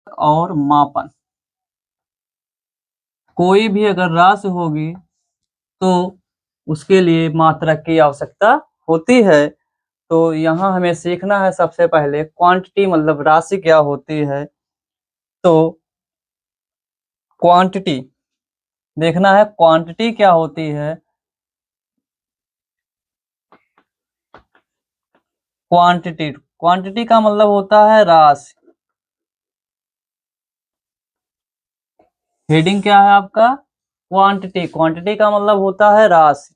और मापन, कोई भी अगर राशि होगी तो उसके लिए मात्रक की आवश्यकता होती है। तो यहाँ हमें सीखना है सबसे पहले क्वांटिटी मतलब राशि क्या होती है। तो क्वांटिटी देखना है, क्वांटिटी क्या होती है। क्वांटिटी क्वांटिटी का मतलब होता है राशि। हेडिंग क्या है आपका? क्वांटिटी। क्वांटिटी का मतलब होता है राशि।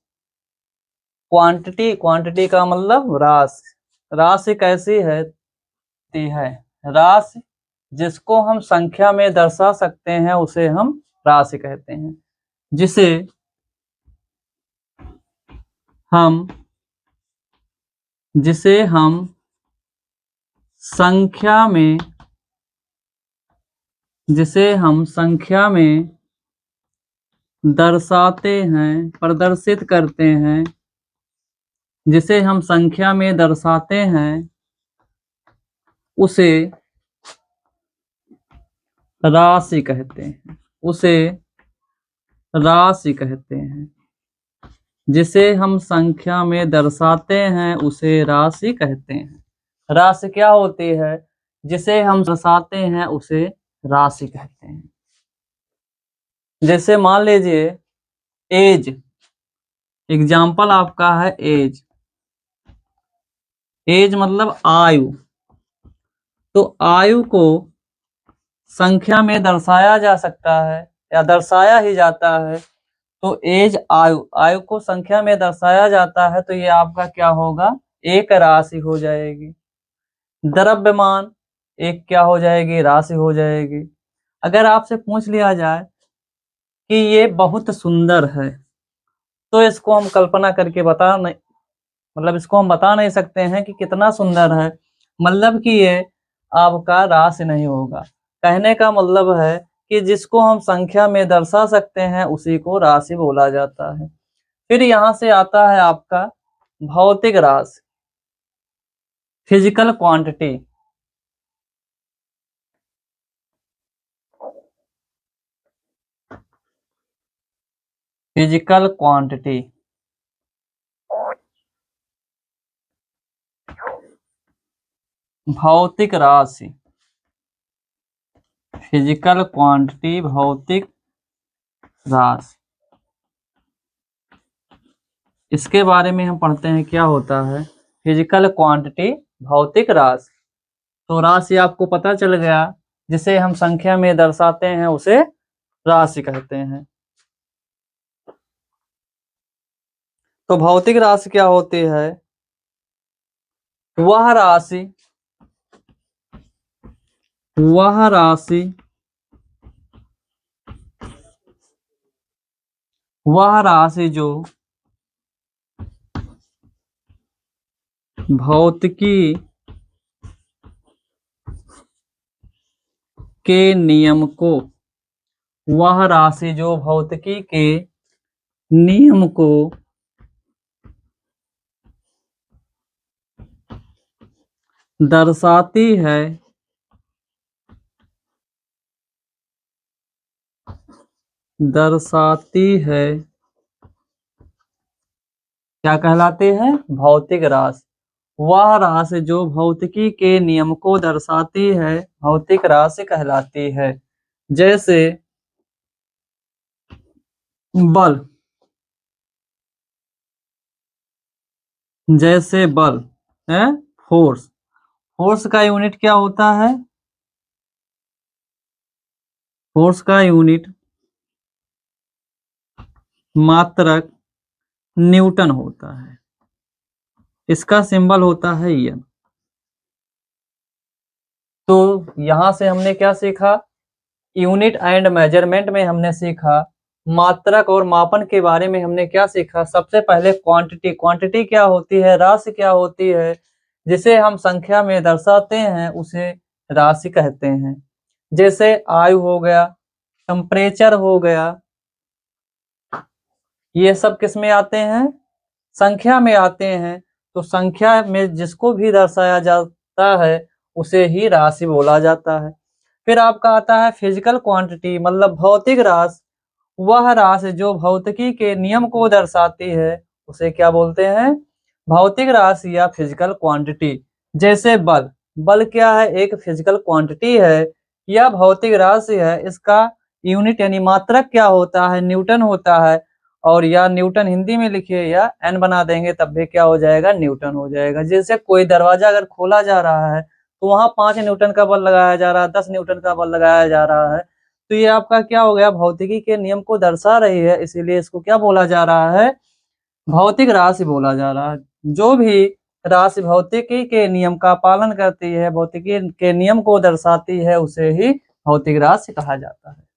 क्वांटिटी का मतलब राशि। राशि कैसी है? राशि जिसको हम संख्या में दर्शा सकते हैं उसे हम राशि कहते हैं। जिसे हम संख्या में दर्शाते हैं, प्रदर्शित करते हैं, जिसे हम संख्या में दर्शाते हैं उसे राशि कहते हैं। उसे राशि कहते हैं। जिसे हम संख्या में दर्शाते हैं उसे राशि कहते हैं। राशि क्या होती है? जिसे हम दर्शाते हैं उसे राशि कहते हैं। जैसे मान लीजिए एज, एग्जाम्पल आपका है एज। एज मतलब आयु। तो आयु को संख्या में दर्शाया जा सकता है या दर्शाया ही जाता है। तो एज आयु, आयु को संख्या में दर्शाया जाता है तो ये आपका क्या होगा? एक राशि हो जाएगी। द्रव्यमान एक क्या हो जाएगी? राशि हो जाएगी। अगर आपसे पूछ लिया जाए कि ये बहुत सुंदर है तो इसको हम कल्पना करके बता नहीं, मतलब इसको हम बता नहीं सकते हैं कि कितना सुंदर है, मतलब कि ये आपका राशि नहीं होगा। कहने का मतलब है कि जिसको हम संख्या में दर्शा सकते हैं उसी को राशि बोला जाता है। फिर यहाँ से आता है आपका भौतिक राशि, फिजिकल क्वांटिटी। फिजिकल क्वांटिटी भौतिक राशि, फिजिकल क्वांटिटी भौतिक राशि। इसके बारे में हम पढ़ते हैं क्या होता है फिजिकल क्वांटिटी भौतिक राशि। तो राशि आपको पता चल गया, जिसे हम संख्या में दर्शाते हैं उसे राशि कहते हैं। तो भौतिक राशि क्या होती है? वह राशि वह राशि वह राशि जो भौतिकी के नियम को वह राशि जो भौतिकी के नियम को दर्शाती है, क्या कहलाती है? भौतिक राशि। वह राशि जो भौतिकी के नियम को दर्शाती है भौतिक राशि कहलाती है। जैसे बल, बल है फोर्स। फोर्स का यूनिट क्या होता है? फोर्स का यूनिट मात्रक न्यूटन होता है। इसका सिंबल होता है एन। तो यहां से हमने क्या सीखा? यूनिट एंड मेजरमेंट में हमने सीखा मात्रक और मापन के बारे में। हमने क्या सीखा? सबसे पहले क्वांटिटी। क्वांटिटी क्या होती है? राशि क्या होती है? जिसे हम संख्या में दर्शाते हैं उसे राशि कहते हैं। जैसे आयु हो गया, टेम्परेचर हो गया, ये सब किस में आते हैं? संख्या में आते हैं। तो संख्या में जिसको भी दर्शाया जाता है उसे ही राशि बोला जाता है। फिर आपका आता है फिजिकल क्वांटिटी, मतलब भौतिक राशि, वह राशि जो भौतिकी के नियम को दर्शाती है उसे क्या बोलते हैं? भौतिक राशि या फिजिकल क्वांटिटी। जैसे बल, बल क्या है? एक फिजिकल क्वांटिटी है या भौतिक राशि है। इसका यूनिट यानी मात्रक क्या होता है? न्यूटन होता है। और या न्यूटन हिंदी में लिखिए या एन बना देंगे तब भी क्या हो जाएगा? न्यूटन हो जाएगा। जैसे कोई दरवाजा अगर खोला जा रहा है तो वहां 5 न्यूटन का बल लगाया जा रहा है, 10 न्यूटन का बल लगाया जा रहा है, तो ये आपका क्या हो गया? भौतिकी के नियम को दर्शा रही है, इसीलिए इसको क्या बोला जा रहा है? भौतिक राशि बोला जा रहा है। जो भी राशि भौतिकी के नियम का पालन करती है, भौतिकी के नियम को दर्शाती है, उसे ही भौतिक राशि कहा जाता है।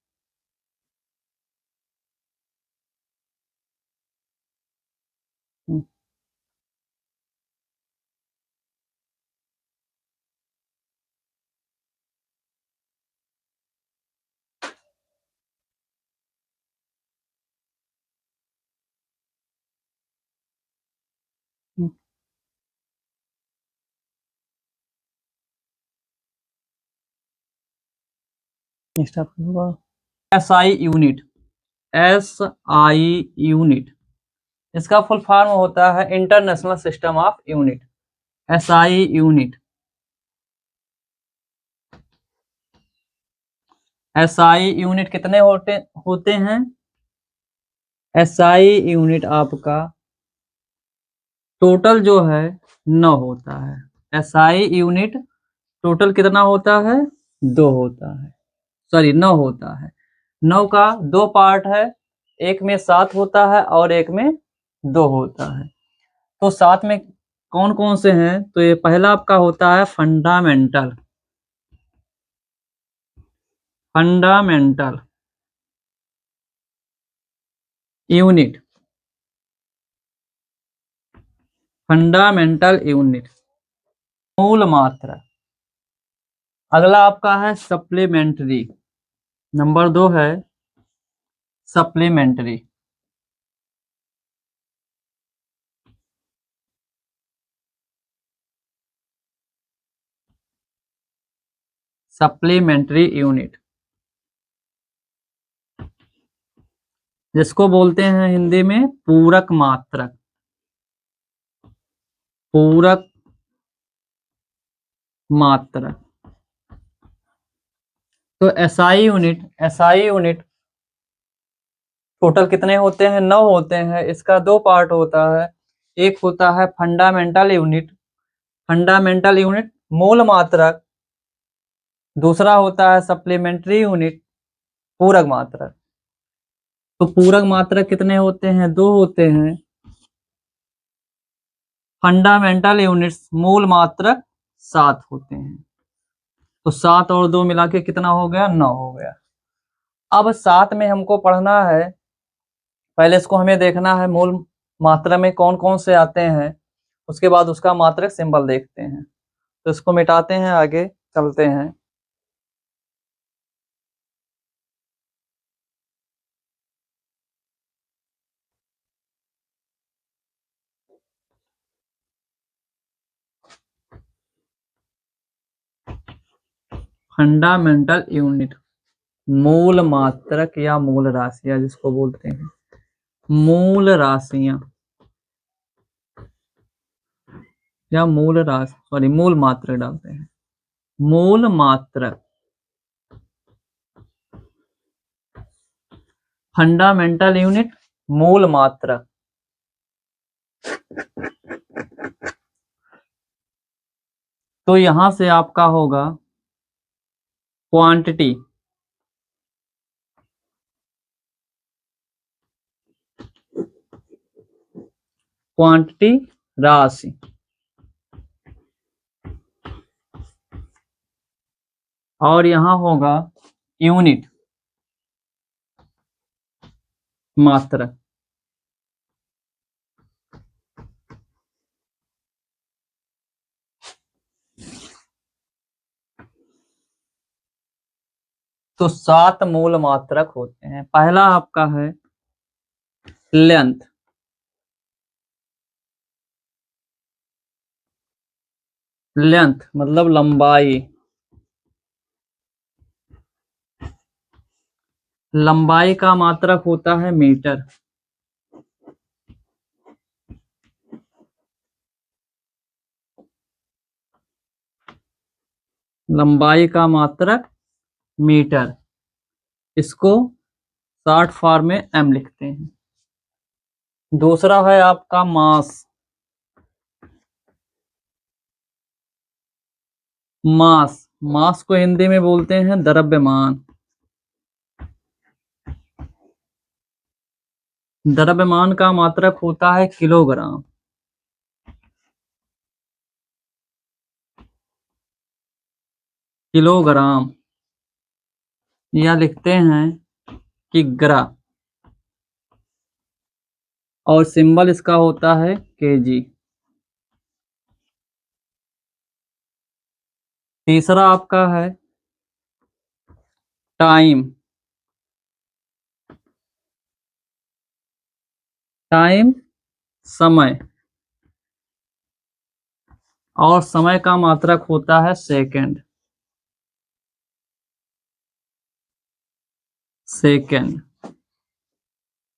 SI यूनिट, SI यूनिट, इसका फुल फॉर्म होता है international system of unit. SI unit, SI unit कितने होते हैं? SI यूनिट आपका टोटल जो है 9 होता है। SI यूनिट टोटल कितना होता है? 2 होता है, सॉरी 9 होता है। 9 का 2 पार्ट है, एक में 7 होता है और एक में 2 होता है। तो 7 में कौन कौन से हैं? तो ये पहला आपका होता है fundamental, fundamental unit, fundamental unit, मूल मात्रा। अगला आपका है सप्लीमेंट्री, नंबर 2 है सप्लीमेंट्री, सप्लीमेंट्री यूनिट, जिसको बोलते हैं हिंदी में पूरक मात्रक, पूरक मात्रक। तो SI unit, SI unit total कितने होते हैं? 9 होते हैं। इसका 2 पार्ट होता है, एक होता है फंडामेंटल यूनिट, फंडामेंटल यूनिट मूल मात्रक, दूसरा होता है सप्लीमेंट्री यूनिट पूरक मात्रक। तो पूरक मात्रक कितने होते हैं? 2 होते हैं। फंडामेंटल यूनिट्स मूल मात्रक 7 होते हैं। तो 7 और 2 मिला के कितना हो गया? 9 हो गया। अब 7 में हमको पढ़ना है, पहले इसको हमें देखना है मूल मात्रा में कौन कौन से आते हैं, उसके बाद उसका मात्रक सिंबल देखते हैं। तो इसको मिटाते हैं, आगे चलते हैं। फंडामेंटल यूनिट मूल मात्रक या मूल राशियां जिसको बोलते हैं, मूल राशियां या मूल राशि, सॉरी मूल मात्रक डालते हैं, मूल मात्रक। फंडामेंटल यूनिट मूल मात्रक। तो यहां से आपका होगा क्वांटिटी, क्वांटिटी राशि, और यहां होगा यूनिट मात्रक। तो 7 मूल मात्रक होते हैं। पहला आपका है लेंथ, लेंथ मतलब लंबाई, लंबाई का मात्रक होता है मीटर। लंबाई का मात्रक मीटर, इसको शॉर्ट फॉर्म में एम लिखते हैं। दूसरा है आपका मास। मास, मास को हिंदी में बोलते हैं द्रव्यमान। द्रव्यमान का मात्रक होता है किलोग्राम। किलोग्राम, या लिखते हैं कि ग्रा, और सिंबल इसका होता है केजी। तीसरा आपका है टाइम। टाइम समय, और समय का मात्रक होता है सेकंड। सेकंड,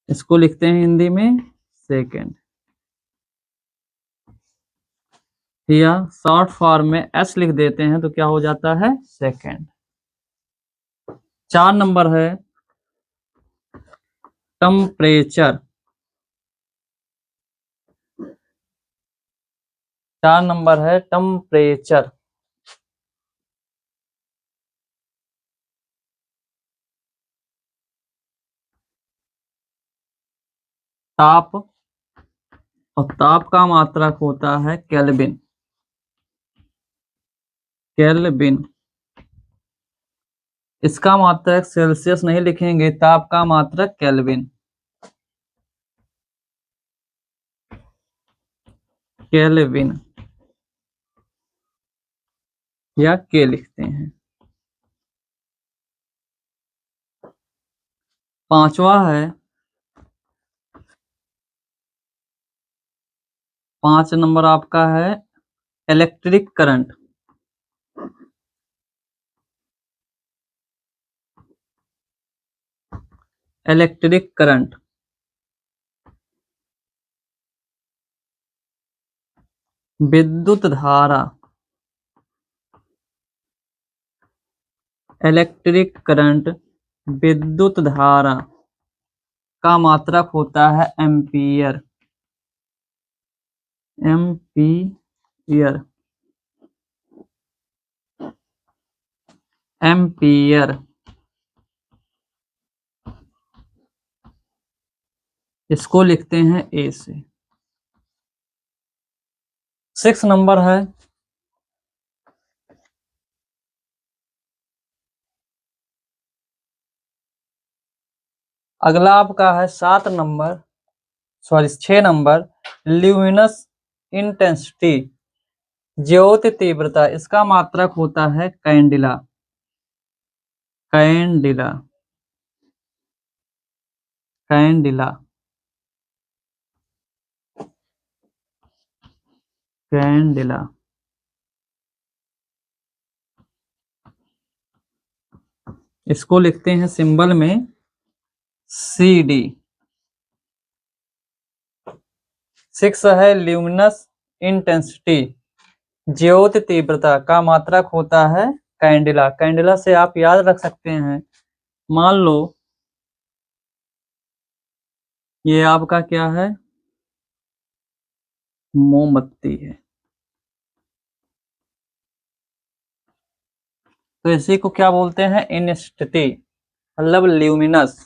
इसको लिखते हैं हिंदी में सेकंड, या शॉर्ट फॉर्म में एस लिख देते हैं तो क्या हो जाता है सेकंड। 4 नंबर है टेम्परेचर। 4 नंबर है टेम्परेचर। ताप, और ताप का मात्रक होता है केल्विन। केल्विन, इसका मात्रक सेल्सियस नहीं लिखेंगे, ताप का मात्रक केल्विन। केल्विन, या के लिखते हैं। पांचवा है, 5 नंबर आपका है इलेक्ट्रिक करंट। इलेक्ट्रिक करंट, विद्युत धारा। इलेक्ट्रिक करंट, विद्युत धारा का मात्रक होता है एम्पियर। एम्पियर, एम्पियर, इसको लिखते हैं ए से। 6 नंबर है अगला आपका है 7 नंबर, सॉरी 6 नंबर, ल्यूमिनस इंटेंसिटी, ज्योति तीव्रता। इसका मात्रक होता है कैंडिला। कैंडिला, कैंडिला, कैंडिला, इसको लिखते हैं सिंबल में सी डी। 6 है ल्यूमिनस इंटेंसिटी, ज्योति तीव्रता का मात्रक होता है कैंडिला। कैंडिला से आप याद रख सकते हैं, मान लो ये आपका क्या है, मोमबत्ती है, तो इसी को क्या बोलते हैं इंटेंसिटी, मतलब ल्यूमिनस।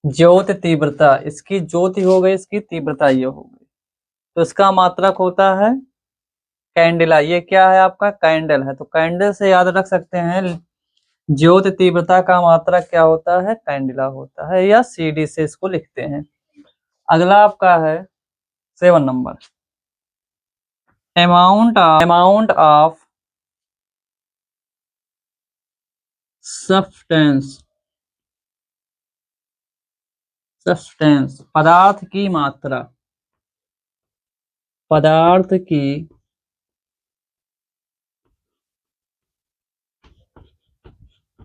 ज्योति तीव्रता, इसकी ज्योति हो गई, इसकी तीव्रता ये हो गई, तो इसका मात्रक होता है कैंडिला। ये क्या है आपका कैंडल है, तो कैंडल से याद रख सकते हैं ज्योति तीव्रता का मात्रक क्या होता है कैंडिला होता है, या सीडी से इसको लिखते हैं। अगला आपका है 7 number, amount of substance. Substance, पदार्थ की मात्रा। पदार्थ की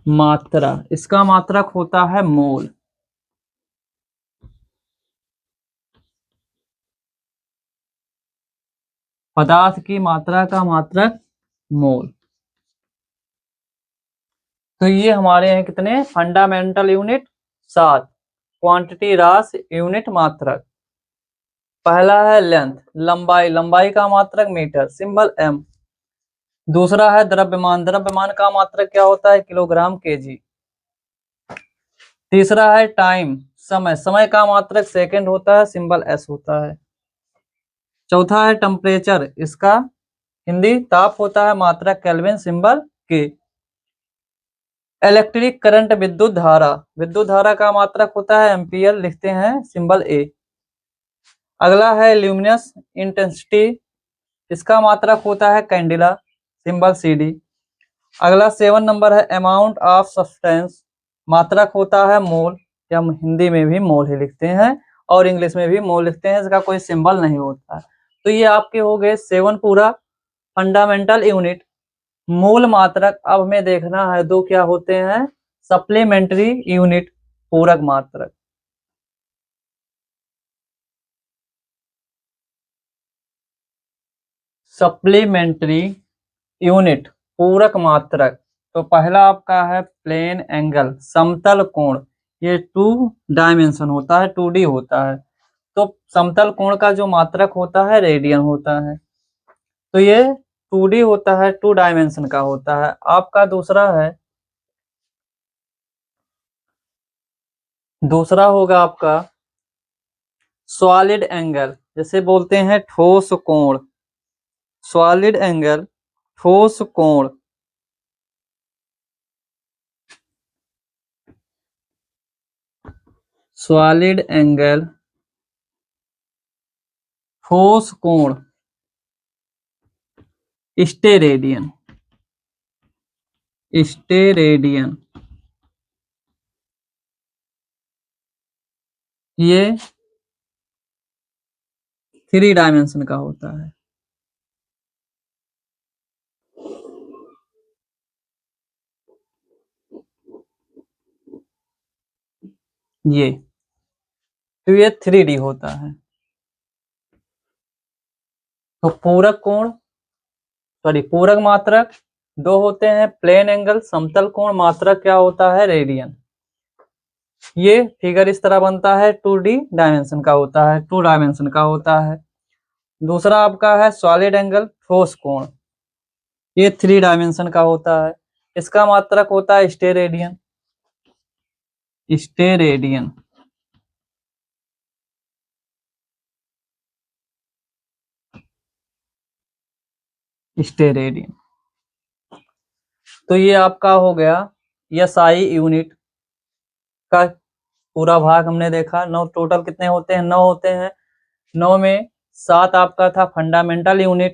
मात्रा, इसका मात्रक होता है मोल। पदार्थ की मात्रा का मात्रक मोल। तो ये हमारे हैं कितने फंडामेंटल यूनिट, 7। क्वांटिटी रास यूनिट मात्रक। पहला है लेंथ, लंबाई, लंबाई का मात्रक मीटर, सिंबल एम। दूसरा है द्रव्यमान, द्रव्यमान का मात्रक क्या होता है किलोग्राम केजी। तीसरा है टाइम, समय, समय का मात्रक सेकंड होता है, सिंबल एस होता है। चौथा है टेम्परेचर, इसका हिंदी ताप होता है, मात्रक केल्विन, सिंबल के। इलेक्ट्रिक करंट, विद्युत धारा, विद्युत धारा का मात्रक होता है एम्पियर, लिखते हैं सिंबल ए। अगला है ल्यूमिनस इंटेंसिटी, इसका मात्रक होता है कैंडिला, सिंबल सी डी। अगला 7 नंबर है अमाउंट ऑफ सब्सटेंस, मात्रक होता है मोल, या हम हिंदी में भी मोल ही लिखते हैं और इंग्लिश में भी मोल लिखते हैं, इसका कोई सिंबल नहीं होता। तो ये आपके हो गए 7 पूरा फंडामेंटल यूनिट। मूल मात्रक अब हमें देखना है दो क्या होते हैं सप्लीमेंट्री यूनिट, पूरक मात्रक। सप्लीमेंट्री यूनिट, पूरक मात्रक। तो पहला आपका है प्लेन एंगल, समतल कोण, ये 2 डायमेंशन होता है, 2D होता है। तो समतल कोण का जो मात्रक होता है रेडियन होता है। तो ये 2D होता है, 2 डायमेंशन का होता है। आपका दूसरा होगा आपका सॉलिड एंगल, जैसे बोलते हैं ठोस कोण, सॉलिड एंगल, ठोस कोण। सॉलिड एंगल, ठोस कोण, स्टेरेडियन, स्टेरेडियन। ये 3 डायमेंशन का होता है। ये तो ये 3D होता है। तो पूरक कोण, सॉरी पूरक मात्रक दो होते हैं, प्लेन एंगल, समतल कोण, मात्रक क्या होता है रेडियन। ये फिगर इस तरह बनता है, 2D डायमेंशन का होता है, 2 डायमेंशन का होता है। दूसरा आपका है सॉलिड एंगल, ठोस कोण, ये 3 डायमेंशन का होता है। इसका मात्रक होता है स्टेरेडियन, स्टेरेडियन। स्टेरेडियन। तो ये आपका हो गया एसआई यूनिट का पूरा भाग हमने देखा। 9 टोटल कितने होते हैं, 9 होते हैं। 9 में 7 आपका था फंडामेंटल यूनिट,